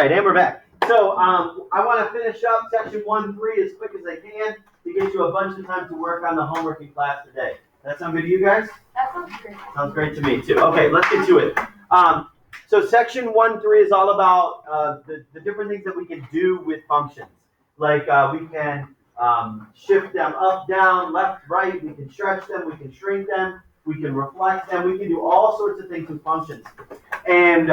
right, and we're back. So I want to finish up section 1.3 as quick as I can to get you a bunch of time to work on the homework in class today. That sound good to you guys? That sounds great. Sounds great to me too. Okay, let's get to it. So section 1.3 is all about the different things that we can do with functions. Like we can shift them up, down, left, right. We can stretch them. We can shrink them. We can reflect them. We can do all sorts of things with functions. And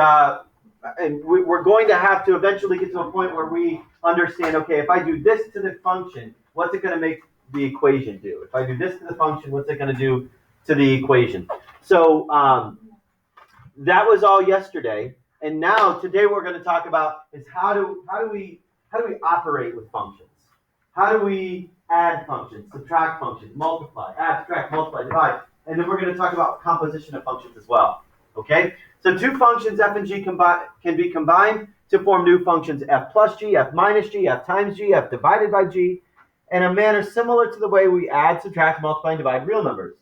we're going to have to eventually get to a point where we understand, okay, if I do this to the function, what's it going to make the equation do? If I do this to the function, what's it going to do to the equation? So that was all yesterday. And now today we're going to talk about is how do we operate with functions? How do we add functions, subtract functions, multiply, add, subtract, multiply, divide? And then we're going to talk about composition of functions as well. Okay? So two functions, f and g, can be combined to form new functions, f plus g, f minus g, f times g, f divided by g, in a manner similar to the way we add, subtract, multiply, and divide real numbers.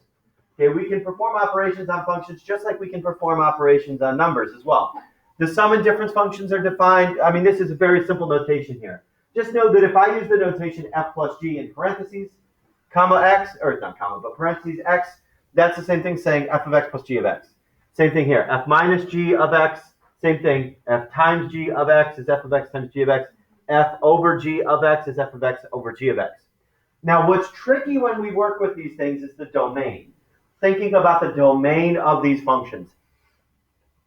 Okay, we can perform operations on functions just like we can perform operations on numbers as well. The sum and difference functions are defined. I mean, this is a very simple notation here. Just know that if I use the notation f plus g in parentheses, comma x, or not comma, but parentheses x, that's the same thing saying f of x plus g of x. Same thing here, f minus g of x, same thing, f times g of x is f of x times g of x, f over g of x is f of x over g of x. Now, what's tricky when we work with these things is the domain. Thinking about the domain of these functions.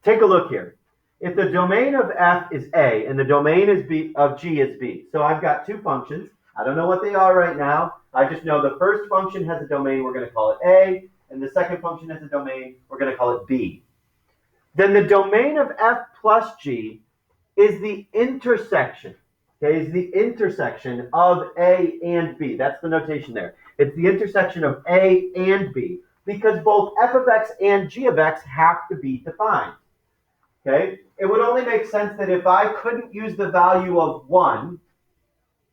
Take a look here. If the domain of f is a and the domain is b, of g is b, so I've got two functions. I don't know what they are right now. I just know the first function has a domain, we're going to call it a, and the second function has a domain, we're going to call it b. Then the domain of f plus g is the intersection, okay, is the intersection of a and b. That's the notation there. It's the intersection of a and b, because both f of x and g of x have to be defined. Okay? It would only make sense that if I couldn't use the value of 1,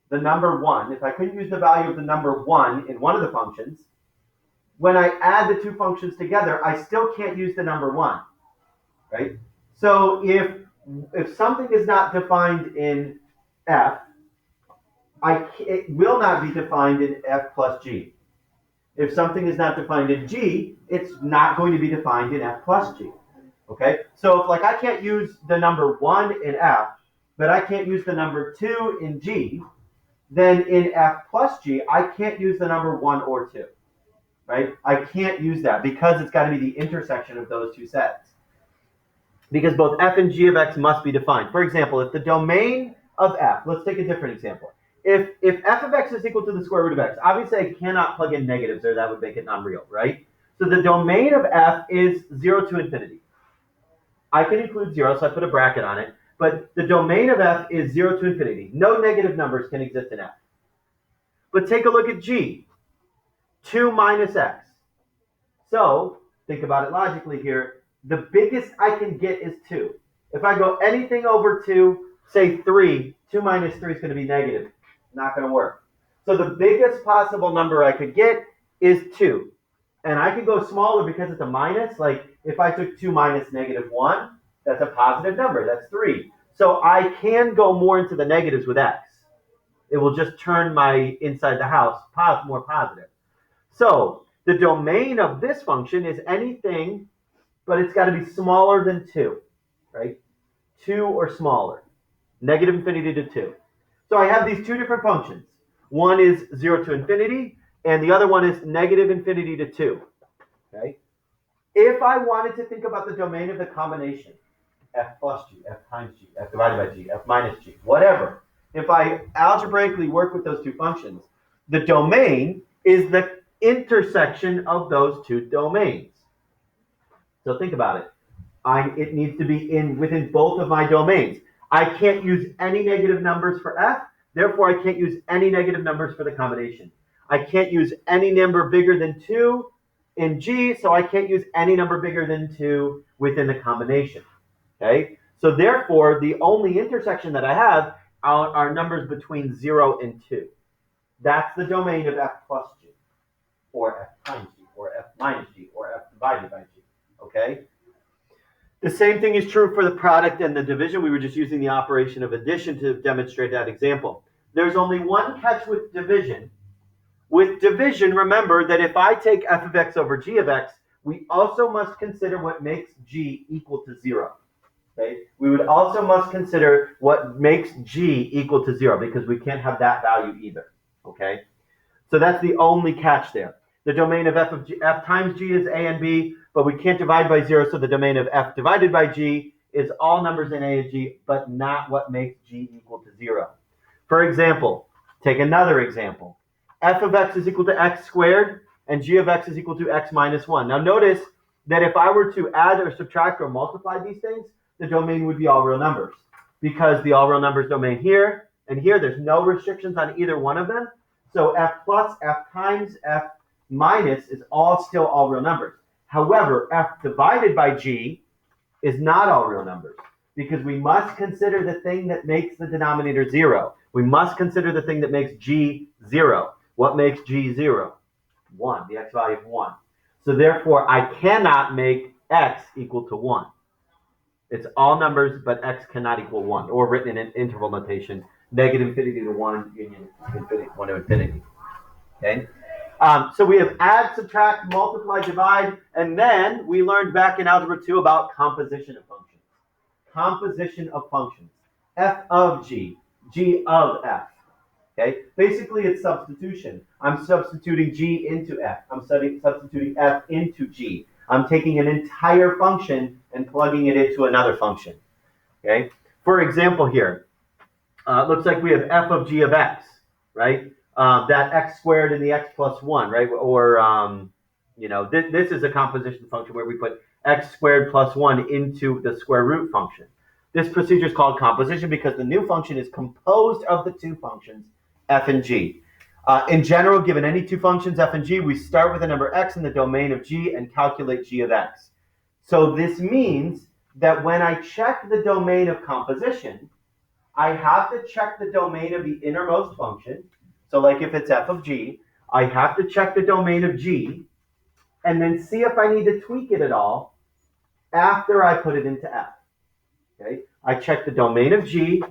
the number 1, if I couldn't use the value of the number 1 in one of the functions, when I add the two functions together, I still can't use the number 1. Right? So if something is not defined in f, it will not be defined in f plus g. If something is not defined in g, it's not going to be defined in f plus g. Okay? So if I can't use the number 1 in f, but I can't use the number 2 in g, then in f plus g, I can't use the number 1 or 2. Right? I can't use that because it's got to be the intersection of those two sets. Because both f and g of x must be defined. For example, if the domain of f, let's take a different example. If f of x is equal to the square root of x, obviously I cannot plug in negatives or that would make it non-real, right? So the domain of f is 0 to infinity. I can include 0, so I put a bracket on it, but the domain of f is 0 to infinity. No negative numbers can exist in f. But take a look at g, 2 minus x. So think about it logically here. The biggest I can get is 2. If I go anything over 2, say 3, 2 minus 3 is going to be negative. Not going to work. So the biggest possible number I could get is 2. And I can go smaller because it's a minus. Like if I took 2 minus negative 1, that's a positive number. That's 3. So I can go more into the negatives with x. It will just turn my inside the house more positive. So the domain of this function is anything, but it's got to be smaller than 2, right? 2 or smaller. Negative infinity to 2. So I have these two different functions. One is 0 to infinity, and the other one is negative infinity to 2. Okay? If I wanted to think about the domain of the combination, f plus g, f times g, f divided by g, f minus g, whatever, if I algebraically work with those two functions, the domain is the intersection of those two domains. So think about it. It needs to be within both of my domains. I can't use any negative numbers for f, therefore I can't use any negative numbers for the combination. I can't use any number bigger than 2 in g, so I can't use any number bigger than 2 within the combination. Okay? So therefore, the only intersection that I have are numbers between 0 and 2. That's the domain of f plus g, or f times g, or f minus g, or f divided by g. Okay? The same thing is true for the product and the division. We were just using the operation of addition to demonstrate that example. There's only one catch with division. With division, remember that if I take f of x over g of x, we also must consider what makes g equal to 0. Okay? We would also must consider what makes g equal to 0 because we can't have that value either. Okay? So that's the only catch there. The domain of f times g is a and b, but we can't divide by 0, so the domain of f divided by g is all numbers in a and g, but not what makes g equal to 0. For example, take another example. F of x is equal to x squared, and g of x is equal to x minus 1. Now notice that if I were to add or subtract or multiply these things, the domain would be all real numbers. Because the all real numbers domain here and here, there's no restrictions on either one of them. So f plus, f times, f minus is all still all real numbers. However, f divided by g is not all real numbers because we must consider the thing that makes the denominator 0. We must consider the thing that makes g 0. What makes g 0? 1, the x value of 1. So therefore, I cannot make x equal to 1. It's all numbers, but x cannot equal 1, or written in an interval notation, negative infinity to 1, union infinity, 1 to infinity. Okay? So we have add, subtract, multiply, divide, and then we learned back in Algebra 2 about composition of functions. Composition of functions. F of g, g of f. Okay? Basically, it's substitution. I'm substituting g into f. I'm substituting f into g. I'm taking an entire function and plugging it into another function. Okay? For example here, it looks like we have f of g of x, right? That x squared and the x plus 1, right? Or, this is a composition function where we put x squared plus 1 into the square root function. This procedure is called composition because the new function is composed of the two functions, f and g. In general, given any two functions, f and g, we start with the number x in the domain of g and calculate g of x. So this means that when I check the domain of composition, I have to check the domain of the innermost function. So like if it's f of g, I have to check the domain of g and then see if I need to tweak it at all after I put it into f. Okay? I check the domain of g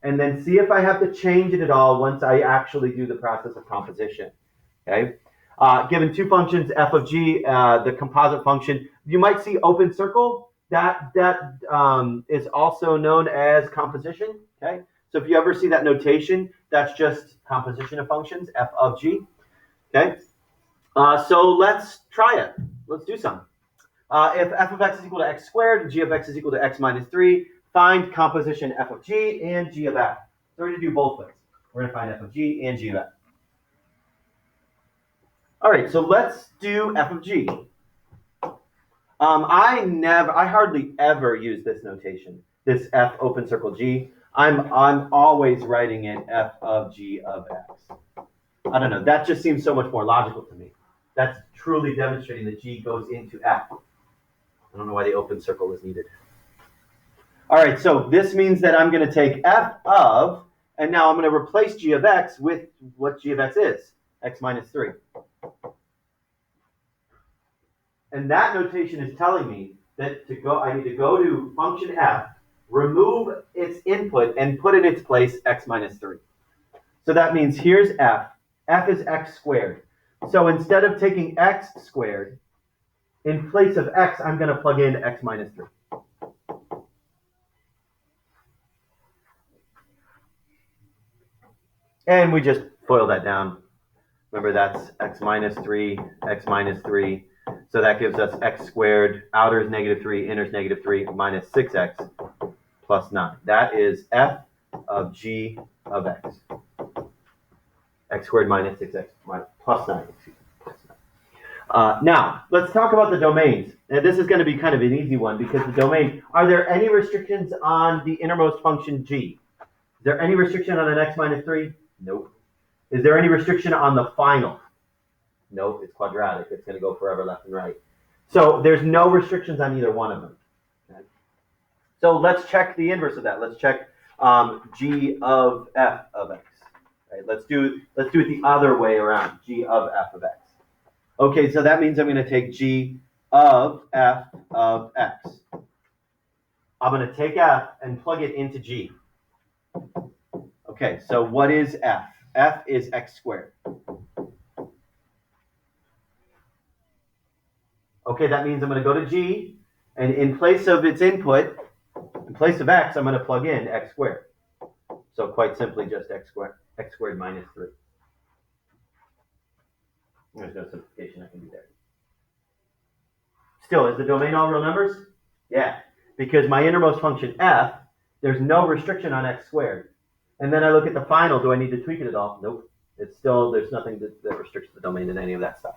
and then see if I have to change it at all once I actually do the process of composition. Okay? Given two functions, f of g, the composite function, you might see open circle. That is also known as composition. Okay? So if you ever see that notation, that's just composition of functions, f of g. Okay? So let's try it. Let's do some. If f of x is equal to x squared and g of x is equal to x minus 3, find composition f of g and g of f. So we're going to do both ways. We're going to find f of g and g of f. All right, so let's do f of g. I hardly ever use this notation, this f open circle g. I'm always writing in f of g of x. I don't know, that just seems so much more logical to me. That's truly demonstrating that g goes into f. I don't know why the open circle is needed. All right, so this means that I'm going to take f of, and now I'm going to replace g of x with what g of x is, x minus 3. And that notation is telling me that I need to go to function f, remove its input, and put in its place x minus 3. So that means here's f. F is x squared. So instead of taking x squared, in place of x, I'm going to plug in x minus 3. And we just FOIL that down. Remember, that's x minus 3, x minus 3. So that gives us x squared, outer is negative 3, inner is negative 3, minus 6x plus 9. That is f of g of x. X squared minus 6x plus 9. Now, let's talk about the domains. And this is going to be kind of an easy one because the domain, are there any restrictions on the innermost function g? Is there any restriction on an x minus 3? Nope. Is there any restriction on the final? Nope, it's quadratic. It's going to go forever left and right. So there's no restrictions on either one of them. Okay. So let's check the inverse of that. Let's check g of f of x. Right, let's do it the other way around, g of f of x. Okay, so that means I'm going to take g of f of x. I'm going to take f and plug it into g. Okay, so what is f? F is x squared. Okay, that means I'm going to go to g, and in place of its input, in place of x, I'm going to plug in x squared. So quite simply, just x squared minus 3. There's no simplification I can do there. Still, is the domain all real numbers? Yeah, because my innermost function f, there's no restriction on x squared. And then I look at the final, do I need to tweak it at all? Nope. It's still, there's nothing that restricts the domain in any of that stuff.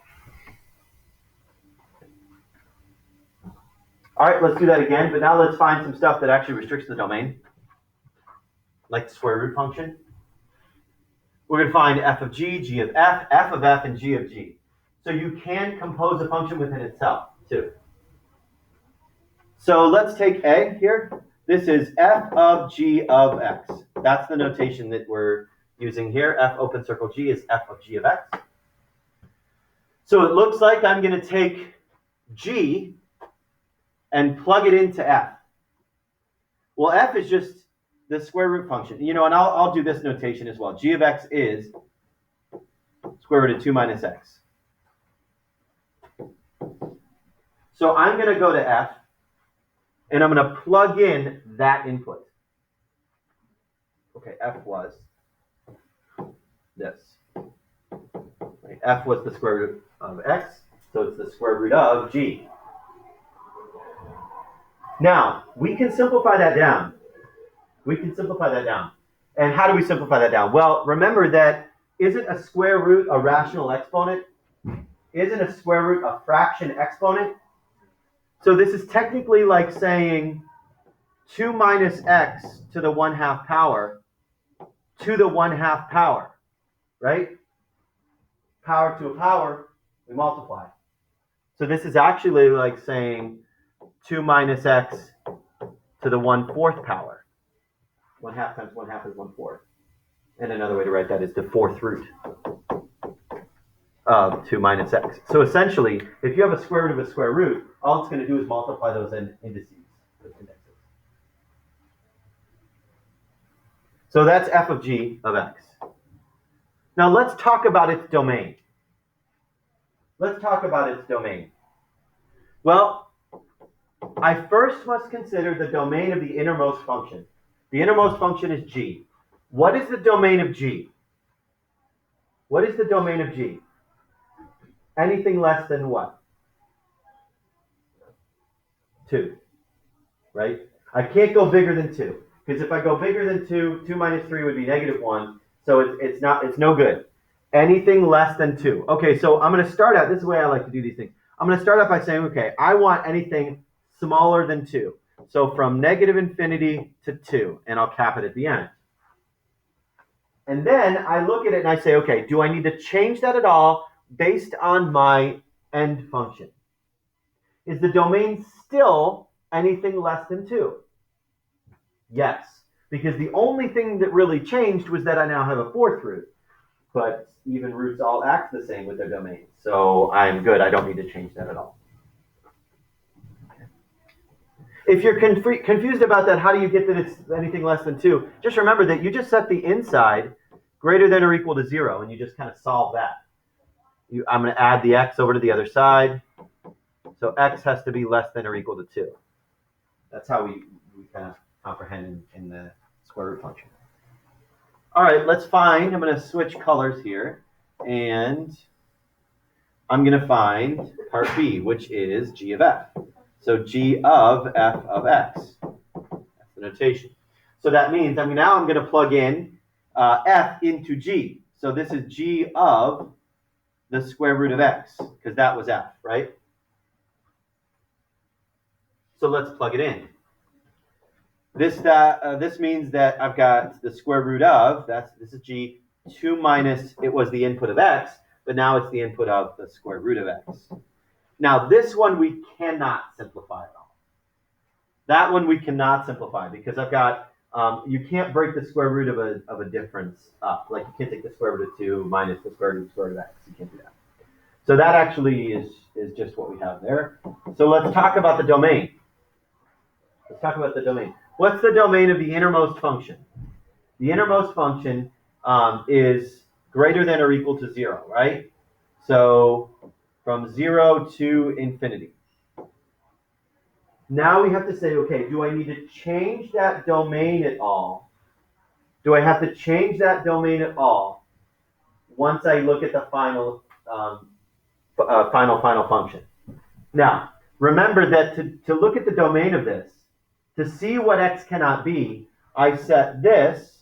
All right, let's do that again, but now let's find some stuff that actually restricts the domain, like the square root function. We're going to find f of g, g of f of f, and g of g. So you can compose a function within itself, too. So let's take a here. This is f of g of x. That's the notation that we're using here. F open circle g is f of g of x. So it looks like I'm going to take g and plug it into f. Well, f is just the square root function. You know, and I'll do this notation as well. G of x is square root of 2 minus x. So I'm going to go to f, and I'm going to plug in that input. Okay, f was this. Right, f was the square root of x, so it's the square root of g. Now, we can simplify that down. And how do we simplify that down? Well, remember that isn't a square root a rational exponent? Isn't a square root a fraction exponent? So this is technically like saying 2 minus x to the 1/2 power to the 1/2 power, right? Power to a power, we multiply. So this is actually like saying 2 minus x to the 1/4 power. 1/2 times 1/2 is 1/4. And another way to write that is the 4th root of 2 minus x. So essentially, if you have a square root of a square root, all it's going to do is multiply those indices, those indexes. So that's f of g of x. Now let's talk about its domain. Well, I first must consider the domain of the innermost function. The innermost function is g. What is the domain of g? Anything less than what? 2, right? I can't go bigger than 2, because if I go bigger than 2, 2 minus 3 would be -1, so it's no good. Anything less than 2. Okay, so I'm going to start out, this is the way I like to do these things. I'm going to start out by saying, okay, I want anything smaller than 2. So from -infinity to 2, and I'll cap it at the end. And then I look at it and I say, okay, do I need to change that at all based on my end function? Is the domain still anything less than 2? Yes, because the only thing that really changed was that I now have a 4th root. But even roots all act the same with their domain. So I'm good. I don't need to change that at all. If you're confused about that, how do you get that it's anything less than 2? Just remember that you just set the inside greater than or equal to 0, and you just kind of solve that. I'm going to add the x over to the other side. So x has to be less than or equal to 2. That's how we kind of comprehend in the square root function. All right, let's find, I'm going to switch colors here, and I'm going to find part B, which is g of f. So g of f of x. That's the notation. So that means now I'm going to plug in f into g. So this is g of the square root of x, because that was f, right? So let's plug it in. This means that I've got the square root of, this is g, 2 minus, it was the input of x, but now it's the input of the square root of x. Now this one we cannot simplify at all. That one we cannot simplify because I've got, you can't break the square root of a difference up. Like you can't take the square root of 2 minus the square root of x. You can't do that. So that actually is just what we have there. So let's talk about the domain. Let's talk about the domain. What's the domain of the innermost function? The innermost function is greater than or equal to 0, right? So from 0 to infinity. Now we have to say, okay, do I need to change that domain at all? Do I have to change that domain at all once I look at the final function? Now, remember that to look at the domain of this, to see what x cannot be, I set this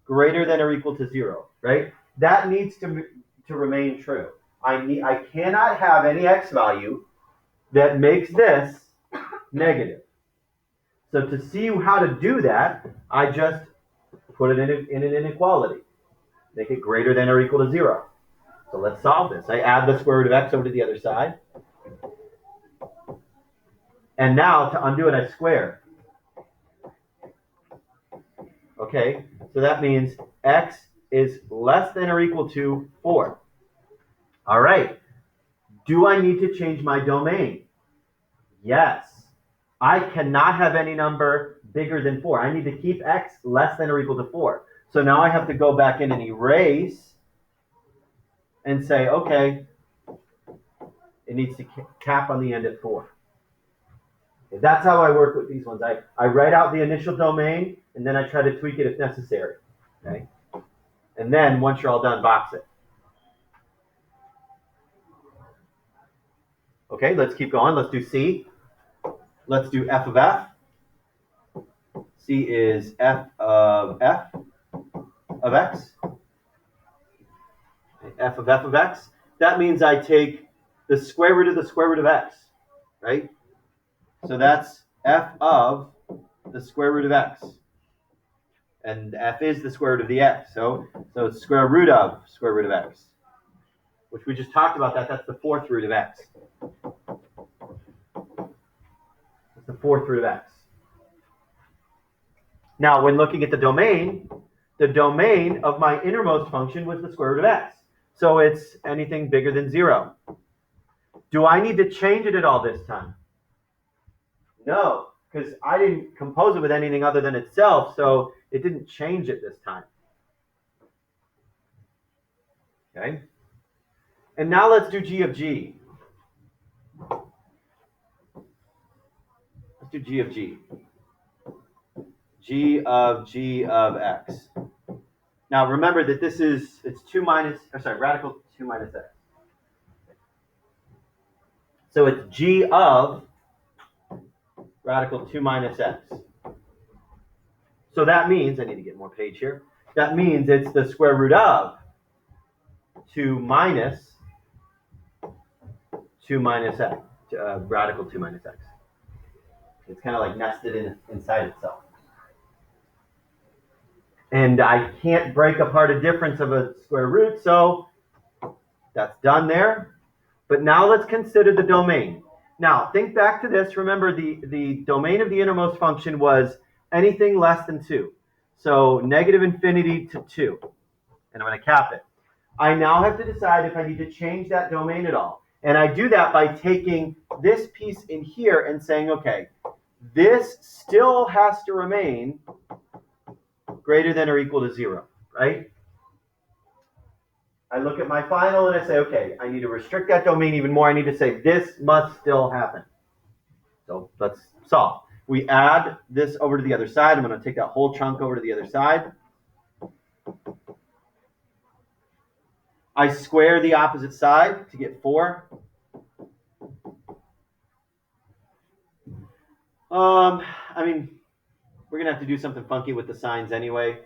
greater than or equal to 0, right? That needs to remain true. I cannot have any x value that makes this negative. So to see how to do that, I just put it in an inequality. Make it greater than or equal to 0. So let's solve this. I add the square root of x over to the other side. And now to undo it, I square. Okay, so that means x is less than or equal to 4. All right. Do I need to change my domain? Yes. I cannot have any number bigger than 4. I need to keep x less than or equal to 4. So now I have to go back in and erase and say, okay, it needs to cap on the end at 4. Okay, that's how I work with these ones. I write out the initial domain, and then I try to tweak it if necessary. Okay? And then once you're all done, box it. Okay, let's keep going. Let's do C. Let's do f of f. C is f of x. F of x. That means I take the square root of the square root of x, right? So that's f of the square root of x. And f is the square root of the x. So it's square root of x, which we just talked about that. That's the fourth root of x. That's the fourth root of x. Now, when looking at the domain of my innermost function was the square root of x. So it's anything bigger than 0. Do I need to change it at all this time? No, because I didn't compose it with anything other than itself, so it didn't change it this time. Okay? And now let's do g of g. Let's do g of g. G of x. Now remember that this is, radical 2 minus x. So it's g of radical 2 minus x. So that means, I need to get more page here. That means it's the square root of 2 minus x, radical 2 minus x. It's kind of like nested inside itself. And I can't break apart a difference of a square root, so that's done there. But now let's consider the domain. Now, think back to this. Remember, the domain of the innermost function was anything less than 2. So negative infinity to 2. And I'm going to cap it. I now have to decide if I need to change that domain at all. And I do that by taking this piece in here and saying, okay, this still has to remain greater than or equal to 0, right? I look at my final and I say, okay, I need to restrict that domain even more. I need to say this must still happen. So let's solve. We add this over to the other side. I'm going to take that whole chunk over to the other side. I square the opposite side to get 4. I mean, we're going to have to do something funky with the signs anyway.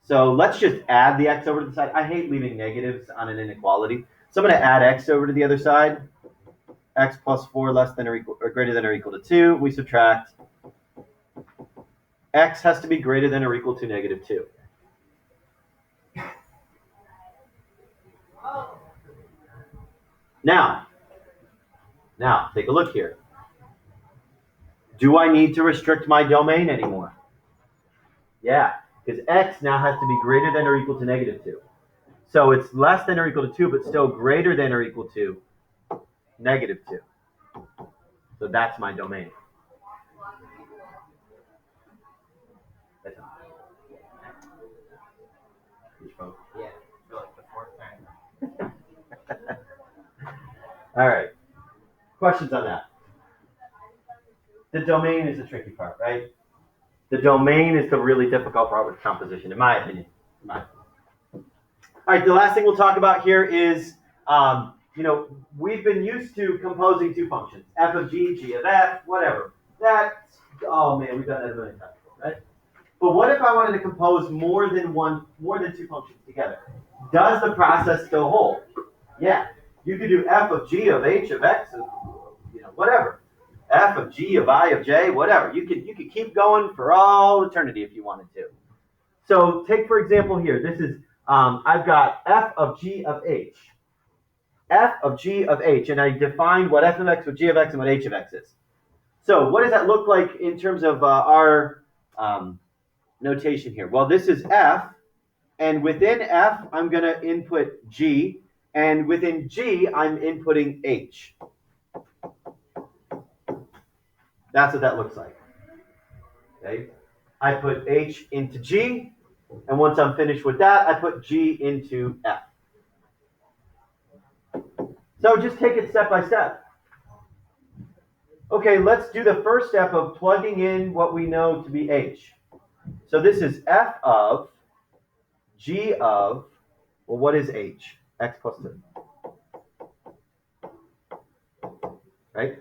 So let's just add the x over to the side. I hate leaving negatives on an inequality. So I'm going to add x over to the other side. X plus 4 less than or equal or greater than or equal to 2. We subtract. X has to be greater than or equal to negative 2. Now, take a look here. Do I need to restrict my domain anymore? Yeah, because x now has to be greater than or equal to negative 2. So it's less than or equal to 2, but still greater than or equal to negative 2. So that's my domain. Questions on that? The domain is the tricky part, right? The domain is the really difficult part with composition, in my opinion. All right, the last thing we'll talk about here is, we've been used to composing two functions, f of g, g of f, whatever. Oh man, we've done that a million times before, right? But what if I wanted to compose more than two functions together? Does the process still hold? Yeah, you could do f of g of h of x, whatever. F of g of I of j, whatever. You could keep going for all eternity if you wanted to. So take, for example, here. This is, I've got f of g of h. F of g of h, and I defined what f of x, what g of x, and what h of x is. So what does that look like in terms of our notation here? Well, this is f, and within f, I'm going to input g, and within g, I'm inputting h. That's what that looks like. Okay, I put h into g, and once I'm finished with that, I put g into f. So just take it step by step. Okay, let's do the first step of plugging in what we know to be h. So this is f of g of, well, what is h? X plus 2. Right?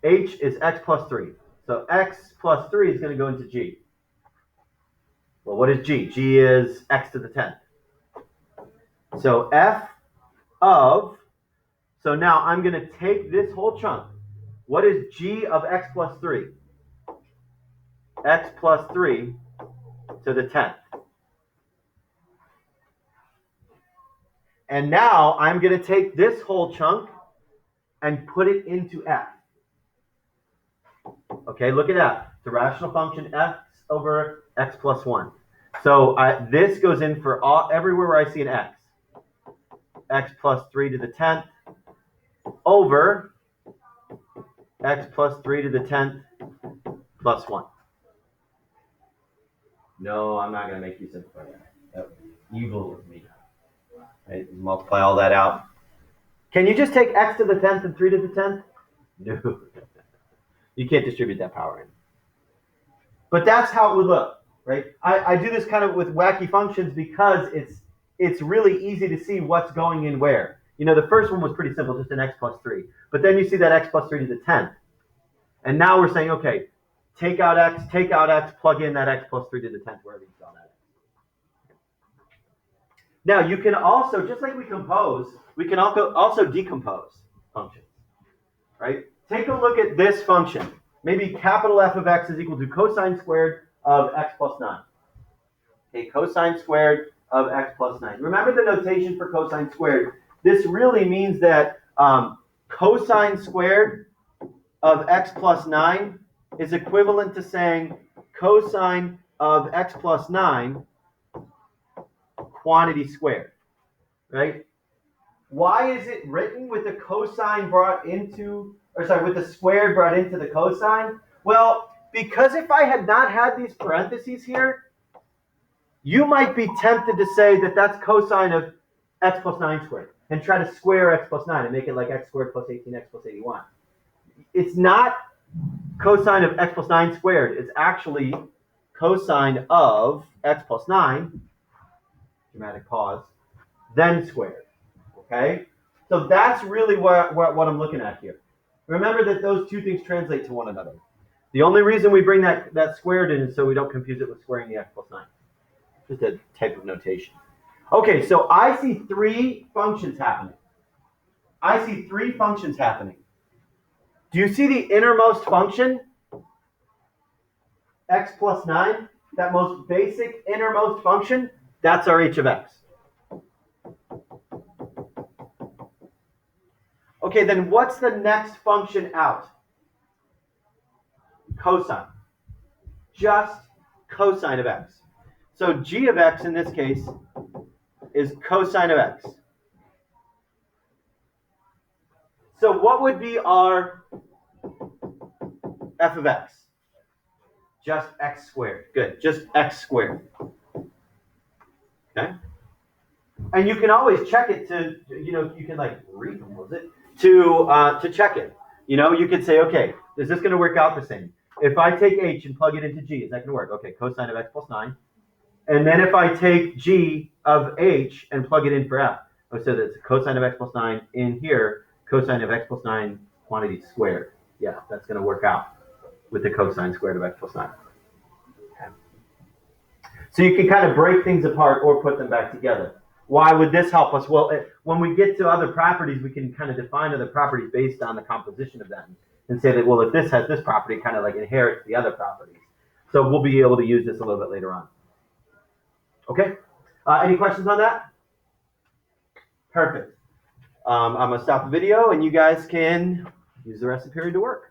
H is x plus 3. So x plus 3 is going to go into g. Well, what is g? G is x to the 10th. So f of, so now I'm going to take this whole chunk. What is g of x plus 3? X plus 3 to the 10th. And now I'm going to take this whole chunk and put it into f. Okay, look at f. It's a rational function, x over x plus 1. So this goes in for everywhere where I see an x. X plus 3 to the 10th over x plus 3 to the 10th plus 1. No, I'm not going to make you simplify that. That would be evil of me. Right? Multiply all that out. Can you just take x to the 10th and 3 to the 10th? No. You can't distribute that power in. But that's how it would look, right? I do this kind of with wacky functions because it's really easy to see what's going in where. The first one was pretty simple, just an x plus 3. But then you see that x plus 3 to the 10th. And now we're saying, okay, take out x, plug in that x plus 3 to the 10th, wherever you saw that. Now, you can also, just like we compose, we can also decompose functions, right? Take a look at this function. Maybe capital F of x is equal to cosine squared of x plus 9. Okay, cosine squared of x plus 9. Remember the notation for cosine squared. This really means that cosine squared of x plus 9 is equivalent to saying cosine of x plus 9 quantity squared, right? Why is it written with the cosine with the squared brought into the cosine? Well, because if I had not had these parentheses here, you might be tempted to say that that's cosine of x plus 9 squared and try to square x plus 9 and make it like x squared plus 18x plus 81. It's not cosine of x plus 9 squared. It's actually cosine of x plus 9, dramatic pause, then squared. Okay? So that's really what I'm looking at here. Remember that those two things translate to one another. The only reason we bring that squared in is so we don't confuse it with squaring the x plus 9. Just a type of notation. Okay, so I see three functions happening. Do you see the innermost function? X plus 9, that most basic innermost function, that's our h of x. Okay, then what's the next function out? Cosine. Just cosine of x. So g of x in this case is cosine of x. So what would be our f of x? Just x squared. Good, just x squared. Okay? And you can always check it to, you can like recompose it to check it. You know, you could say, okay, is this going to work out the same? If I take h and plug it into g, is that going to work? Okay, cosine of x plus 9. And then if I take g of h and plug it in for f, so that's cosine of x plus 9 in here, cosine of x plus 9 quantity squared. Yeah, that's going to work out with the cosine squared of x plus 9. Okay. So you can kind of break things apart or put them back together. Why would this help us? Well, when we get to other properties, we can kind of define other properties based on the composition of them and say that, well, if this has this property, it kind of like inherits the other properties. So we'll be able to use this a little bit later on. Okay, any questions on that? Perfect. I'm going to stop the video and you guys can use the rest of the period to work.